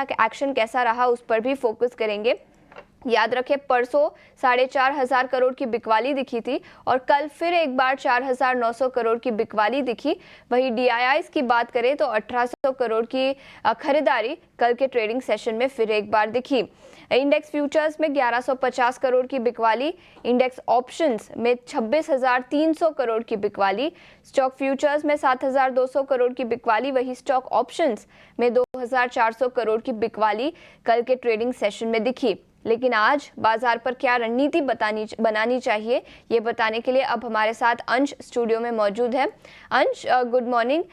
का एक्शन कैसा रहा उस पर भी फोकस करेंगे। याद रखें, परसों 4,500 करोड़ की बिकवाली दिखी थी और कल फिर एक बार 4,900 करोड़ की बिकवाली दिखी। वहीं DIIs की बात करें तो 1,800 करोड़ की खरीदारी कल के ट्रेडिंग सेशन में फिर एक बार दिखी। इंडेक्स फ्यूचर्स में 1150 करोड़ की बिकवाली, इंडेक्स ऑप्शंस में 26,300 करोड़ की बिकवाली, स्टॉक फ्यूचर्स में 7,200 करोड़ की बिकवाली, वही स्टॉक ऑप्शंस में 2,400 करोड़ की बिकवाली कल के ट्रेडिंग सेशन में दिखी। लेकिन आज बाजार पर क्या रणनीति बनानी चाहिए, ये बताने के लिए अब हमारे साथ अंश स्टूडियो में मौजूद है। अंश, गुड मॉर्निंग।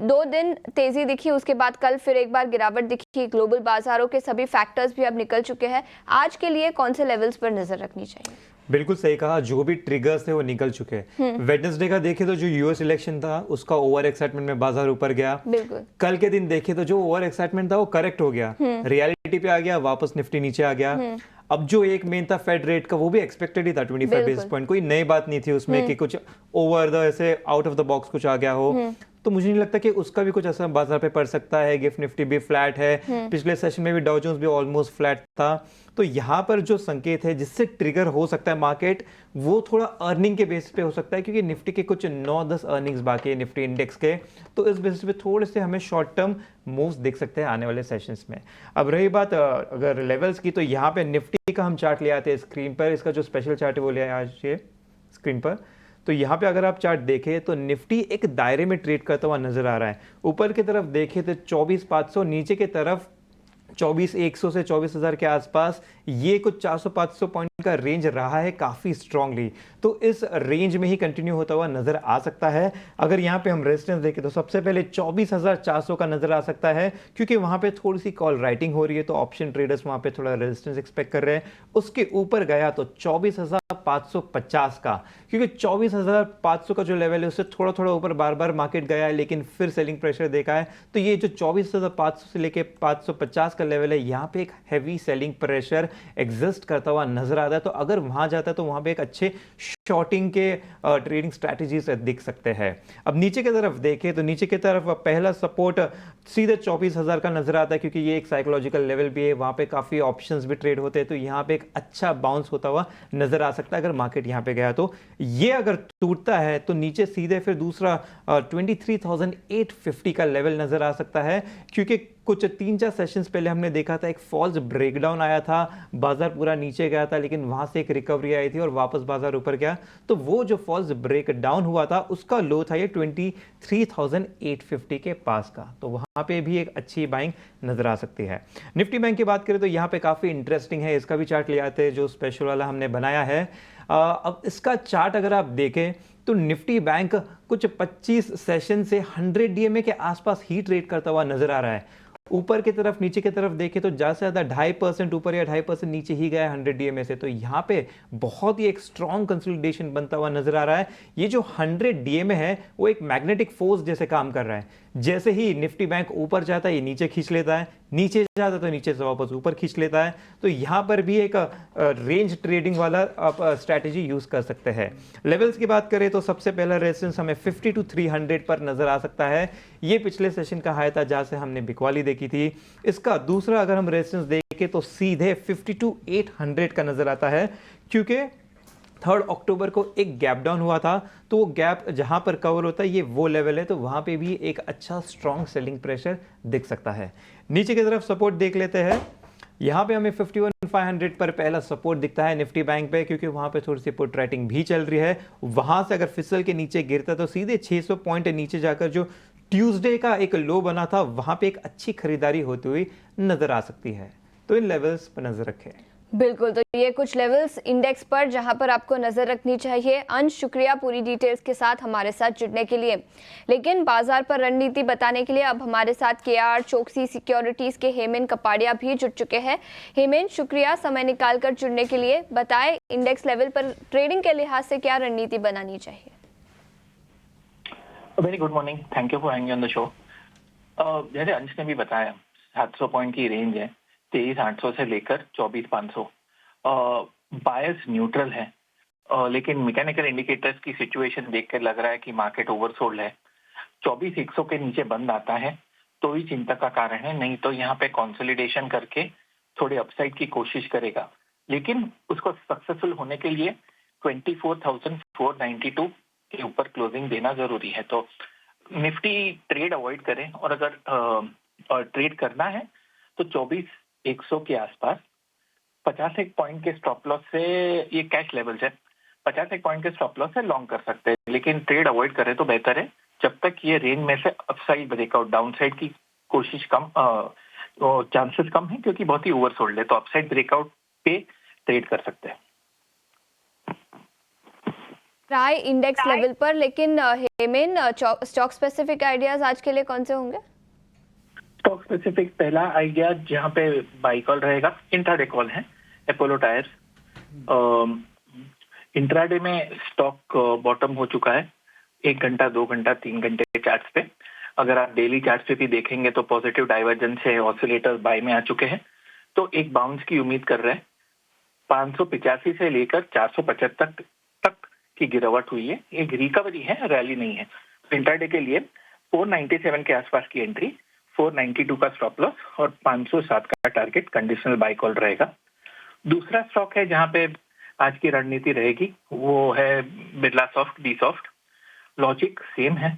2 दिन तेजी दिखी, उसके बाद कल फिर एक बार गिरावट दिखी। ग्लोबल बाजारों के सभी फैक्टर्स भी अब निकल चुके हैं। आज के लिए कौन से लेवल्स पर नजर रखनी चाहिए? बिल्कुल सही कहा, जो भी ट्रिगर्स थे वो निकल चुके हैं। वेडनेसडे का देखे तो जो यूएस इलेक्शन था उसका ओवर एक्साइटमेंट में बाजार ऊपर गया। बिल्कुल। कल के दिन देखे तो जो ओवर एक्साइटमेंट था वो करेक्ट हो गया, रियलिटी पे आ गया, वापस निफ्टी नीचे आ गया। अब जो एक मेन था फेड रेट का, वो भी एक्सपेक्टेड ही था 25 बेसिस पॉइंट, कोई नई बात नहीं थी उसमें कि कुछ ओवर द ऐसे आउट ऑफ द बॉक्स कुछ आ गया हो। तो मुझे नहीं लगता कि उसका भी कुछ असर बाजार पे पड़ सकता है। गिफ्ट निफ्टी भी फ्लैट है, पिछले सेशन में भी डाउ जोन्स भी ऑलमोस्ट फ्लैट था। तो यहाँ पर जो संकेत है जिससे ट्रिगर हो सकता है मार्केट, वो थोड़ा अर्निंग के बेसिस पे हो सकता है, क्योंकि निफ्टी के कुछ 9-10 अर्निंग्स बाकी है निफ्टी इंडेक्स के। तो इस बेसिस पे थोड़े से हमें शॉर्ट टर्म मूव्स देख सकते हैं आने वाले सेशंस में। अब रही बात अगर लेवल्स की, तो यहाँ पे निफ्टी का हम चार्ट ले आते हैं स्क्रीन पर। इसका जो स्पेशल चार्ट है वो ले आए आज ये स्क्रीन पर। तो यहाँ पे अगर आप चार्ट देखें तो निफ्टी एक दायरे में ट्रेड करता हुआ नजर आ रहा है। ऊपर की तरफ देखें तो 24,500, नीचे की तरफ 24,100 से 24,000 के आसपास, ये कुछ 400-500 पॉइंट का रेंज रहा है काफी स्ट्रांगली। तो इस रेंज में ही कंटिन्यू होता हुआ नजर आ सकता है। अगर यहाँ पे हम रेजिस्टेंस देखें तो सबसे पहले 24,400 का नजर आ सकता है, क्योंकि वहां पे थोड़ी सी कॉल राइटिंग हो रही है, तो ऑप्शन ट्रेडर्स वहां पे थोड़ा रेजिस्टेंस एक्सपेक्ट कर रहे हैं। उसके ऊपर गया तो 24,550 का, क्योंकि 24,500 का जो लेवल है उससे थोड़ा थोड़ा ऊपर बार बार मार्केट गया है, लेकिन फिर सेलिंग प्रेशर देखा है। तो ये जो 24,500 से लेके 550 का लेवल है, यहाँ पे एक हैवी सेलिंग प्रेशर एग्जिस्ट करता हुआ नजर आता है। तो अगर वहां जाता है तो वहां पे एक अच्छे शॉर्टिंग के ट्रेडिंग स्ट्रैटेजीज दिख सकते हैं। अब नीचे की तरफ देखें तो नीचे की तरफ पहला सपोर्ट सीधे 24,000 का नजर आता है, क्योंकि ये एक साइकोलॉजिकल लेवल भी है, वहां पे काफी ऑप्शंस भी ट्रेड होते हैं। तो यहाँ पे एक अच्छा बाउंस होता हुआ नजर आ सकता है अगर मार्केट यहाँ पे गया तो। ये अगर टूटता है तो नीचे सीधे फिर दूसरा 23,850 का लेवल नजर आ सकता है, क्योंकि कुछ 3-4 सेशंस पहले हमने देखा था एक फॉल्स ब्रेकडाउन आया था, बाजार पूरा नीचे गया था, लेकिन वहां से एक रिकवरी आई थी और वापस बाजार ऊपर गया। तो वो जो फॉल्स ब्रेकडाउन हुआ था उसका लो था ये 23,850 के पास का। तो वहां पे भी एक अच्छी बाइंग नजर आ सकती है। निफ्टी बैंक की बात करें तो यहाँ पे काफी इंटरेस्टिंग है, इसका भी चार्ट ले आते हैं जो स्पेशल वाला हमने बनाया है। अब इसका चार्ट अगर आप देखें तो निफ्टी बैंक कुछ 25 सेशन से 100 डीएमए के आसपास ही ट्रेड करता हुआ नजर आ रहा है। ऊपर की तरफ नीचे की तरफ देखें तो ज्यादा से ज्यादा 2.5% ऊपर या 2.5% नीचे ही गया है 100 डीएमए से। तो यहाँ पे बहुत ही एक स्ट्रॉन्ग कंसोलिडेशन बनता हुआ नजर आ रहा है। ये जो 100 डीएमए है वो एक मैग्नेटिक फोर्स जैसे काम कर रहा है। जैसे ही निफ्टी बैंक ऊपर जाता है ये नीचे खींच लेता है, नीचे जाता है तो नीचे से वापस ऊपर खींच लेता है। तो यहाँ पर भी एक रेंज ट्रेडिंग वाला आप स्ट्रैटेजी यूज कर सकते हैं। लेवल्स की बात करें तो सबसे पहला रेजिस्टेंस हमें 50 to 300 पर नजर आ सकता है। ये पिछले सेशन का हाई था जहां से हमने बिकवाली देखी थी। इसका दूसरा अगर हम रेजिस्टेंस देखें तो सीधे 50 to 800 का नजर आता है, क्योंकि 3 अक्टूबर को एक गैप डाउन हुआ था। तो वो गैप जहां पर कवर होता है ये वो लेवल है, तो वहां पे भी एक अच्छा स्ट्रॉन्ग सेलिंग प्रेशर दिख सकता है। नीचे की तरफ सपोर्ट देख लेते हैं। यहाँ पे हमें 51,500 पर पहला सपोर्ट दिखता है निफ्टी बैंक पे, क्योंकि वहां पे थोड़ी सी पुट राइटिंग भी चल रही है। वहां से अगर फिसल के नीचे गिरता तो सीधे 600 पॉइंट नीचे जाकर जो ट्यूसडे का एक लो बना था वहां पे एक अच्छी खरीदारी होती हुई नजर आ सकती है। तो इन लेवल्स पर नजर रखें। बिल्कुल, तो ये कुछ लेवल्स इंडेक्स पर जहां पर आपको नजर रखनी चाहिए। अंश, शुक्रिया पूरी डिटेल्स के साथ हमारे साथ जुड़ने के लिए। लेकिन बाजार पर रणनीति बताने के लिए अब हमारे साथ KR चोकसी सिक्योरिटीज के हेमेन कपाड़िया भी जुड़ चुके हैं। हेमेन, शुक्रिया समय निकालकर जुड़ने के लिए। बताएं इंडेक्स लेवल पर ट्रेडिंग के लिहाज से क्या रणनीति बनानी चाहिए? Very good morning, thank you for hanging on the show. जैसे अंश ने भी बताया 700 पॉइंट की रेंज है, 23,800 से लेकर 24,500। बायर्स न्यूट्रल है, लेकिन मैकेनिकल इंडिकेटर्स की सिचुएशन देखकर लग रहा है कि मार्केट ओवरसोल्ड है। 24,100 के नीचे बंद आता है तो ही चिंता का कारण है, नहीं तो यहाँ पे कंसोलिडेशन करके थोड़े अपसाइड की कोशिश करेगा, लेकिन उसको सक्सेसफुल होने के लिए 24,492 के ऊपर क्लोजिंग देना जरूरी है। तो निफ्टी ट्रेड अवॉइड करें, और अगर ट्रेड करना है तो 24,100 के आसपास 51 पॉइंट के स्टॉप लॉस से, ये कैश लेवल्स है, 51 पॉइंट के स्टॉप लॉस से लॉन्ग कर सकते हैं, लेकिन ट्रेड अवॉइड करें तो बेहतर है जब तक ये रेंज में से अपसाइड ब्रेकआउट, डाउनसाइड की कोशिश कम, चांसेस कम है क्योंकि बहुत ही ओवरसोल्ड है, तो अपसाइड ब्रेकआउट पे ट्रेड कर सकते हैं। राय इंडेक्स लेवल पर, लेकिन हेमेन स्टॉक स्पेसिफिक आइडियाज आज के लिए कौन से होंगे? स्टॉक स्पेसिफिक पहला आइडिया जहाँ पे बाई कॉल रहेगा, इंट्राडे कॉल है अपोलो टायर्स। इंट्राडे में स्टॉक बॉटम हो चुका है 1 घंटा, 2 घंटा, 3 घंटे के चार्ट्स पे। अगर आप डेली चार्ट पे भी देखेंगे तो पॉजिटिव डाइवर्जेंस है, ऑसिलेटर्स बाय में आ चुके हैं, तो एक बाउंस की उम्मीद कर रहे हैं। 585 से लेकर 475 तक की गिरावट हुई है, एक रिकवरी है, रैली नहीं है। इंट्राडे के लिए 497 के आसपास की एंट्री, 492 का स्टॉप लॉस और 507 का टारगेट कंडीशनल बाय कॉल रहेगा। दूसरा स्टॉक है जहां पे आज की रणनीति रहेगी, वो है Birla soft, B soft. Logic same है,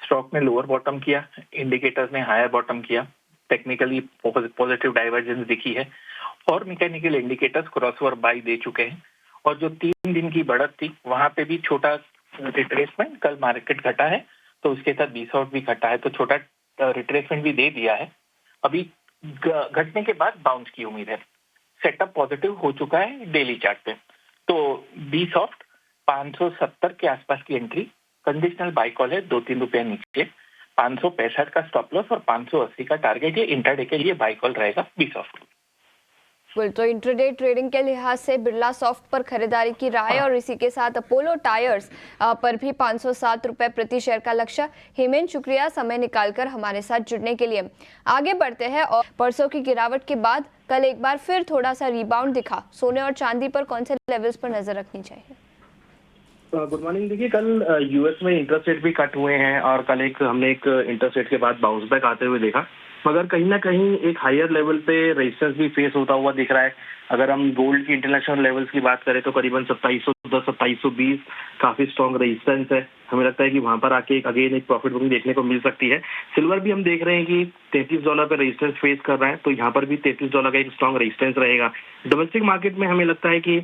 स्टॉक ने लोअर बॉटम किया, इंडिकेटर्स ने हायर बॉटम किया, टेक्निकली पॉजिटिव डाइवर्जेंस दिखी है और मैकेनिकल इंडिकेटर्स क्रॉसओवर बाय दे चुके हैं। और जो 3 दिन की बढ़त थी वहां पे भी छोटा रिट्रेसमेंट, कल मार्केट घटा है तो उसके साथ बी सॉफ्ट भी घटा है, तो छोटा रिट्रेसमेंट भी दे दिया है। अभी घटने के बाद बाउंस की उम्मीद है। सेटअप पॉजिटिव हो चुका है डेली चार्ट पे, तो बी सॉफ्ट 570 के आसपास की एंट्री, कंडीशनल बाय कॉल है 2-3 रुपए नीचे, 565 का स्टॉप लॉस और 580 का टारगेट। ये इंट्राडे के लिए बाय कॉल रहेगा बी सॉफ्ट। तो इंट्राडे ट्रेडिंग के लिहाज से बिरला सॉफ्ट पर खरीदारी की राय, और इसी के साथ अपोलो टायर्स पर भी 507 रुपए प्रति शेयर का लक्ष्य। हेमेन, शुक्रिया समय निकालकर हमारे साथ जुड़ने के लिए। आगे बढ़ते हैं, और परसों की गिरावट के बाद कल एक बार फिर थोड़ा सा रिबाउंड दिखा, सोने और चांदी पर कौन से लेवल्स पर नजर रखनी चाहिए? Good morning. देखिए, कल यूएस में इंटरेस्ट रेट भी कट हुए हैं और कल हमने एक इंटरेस्ट रेट के बाद बाउंस बैक आते हुए देखा, मगर कहीं ना कहीं एक हायर लेवल पे रेजिस्टेंस भी फेस होता हुआ दिख रहा है। अगर हम गोल्ड की इंटरनेशनल लेवल्स की बात करें तो करीबन 2710, 2720 काफी स्ट्रॉन्ग रेजिस्टेंस है। हमें लगता है कि वहां पर आके अगेन एक प्रॉफिट बुकिंग देखने को मिल सकती है। सिल्वर भी हम देख रहे हैं कि $33 पे रेजिस्टेंस फेस कर रहा है, तो यहाँ पर भी $33 का एक स्ट्रॉन्ग रेजिस्टेंस रहेगा। डोमेस्टिक मार्केट में हमें लगता है कि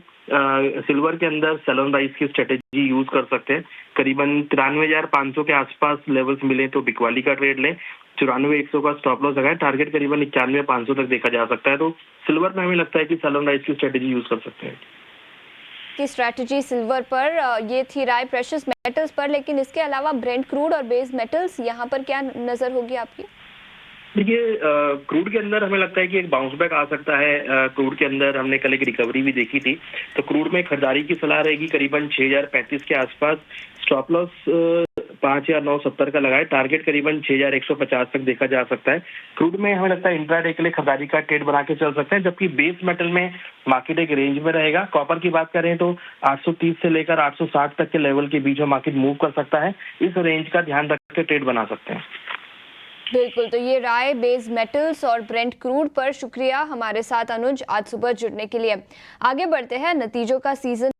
सिल्वर के अंदर सेल ऑन राइज की स्ट्रेटेजी यूज कर सकते हैं। करीबन 93,500 के आसपास लेवल्स मिले तो बिकवाली का ट्रेड लें, 94,100 का स्टॉप लॉस लगाए, टारगेट करीबन 91,500 तक देखा जा सकता है। तो सिल्वर में हमें लगता है कि सेल ऑन राइज की स्ट्रेटेजी यूज कर सकते हैं। की स्ट्रैटेजी सिल्वर पर, ये थी राय प्रेशियस मेटल्स पर, लेकिन इसके अलावा ब्रेंट क्रूड और बेस मेटल्स, यहाँ पर क्या नजर होगी आपकी? देखिए, क्रूड के अंदर हमें लगता है कि एक बाउंस बैक आ सकता है। क्रूड के अंदर हमने कल एक रिकवरी भी देखी थी, तो क्रूड में खरीदारी की सलाह रहेगी करीबन 6,035 के आसपास। स्टॉप लॉस 5,970 का लगाए, टारगेट करीबन 6,150 तक देखा जा सकता है। क्रूड में हमें लगता है इंट्राडे के लिए खरीदारी का ट्रेड बना के चल सकते हैं, जबकि बेस मेटल में मार्केट एक रेंज में रहेगा। कॉपर की बात करें तो 830 से लेकर 860 तक के लेवल के बीच में मार्केट मूव कर सकता है। इस रेंज का ध्यान रख के ट्रेड बना सकते हैं। बिल्कुल, तो ये राय बेस मेटल्स और ब्रेंट क्रूड पर। शुक्रिया हमारे साथ अनुज आज सुबह जुड़ने के लिए। आगे बढ़ते हैं, नतीजों का सीजन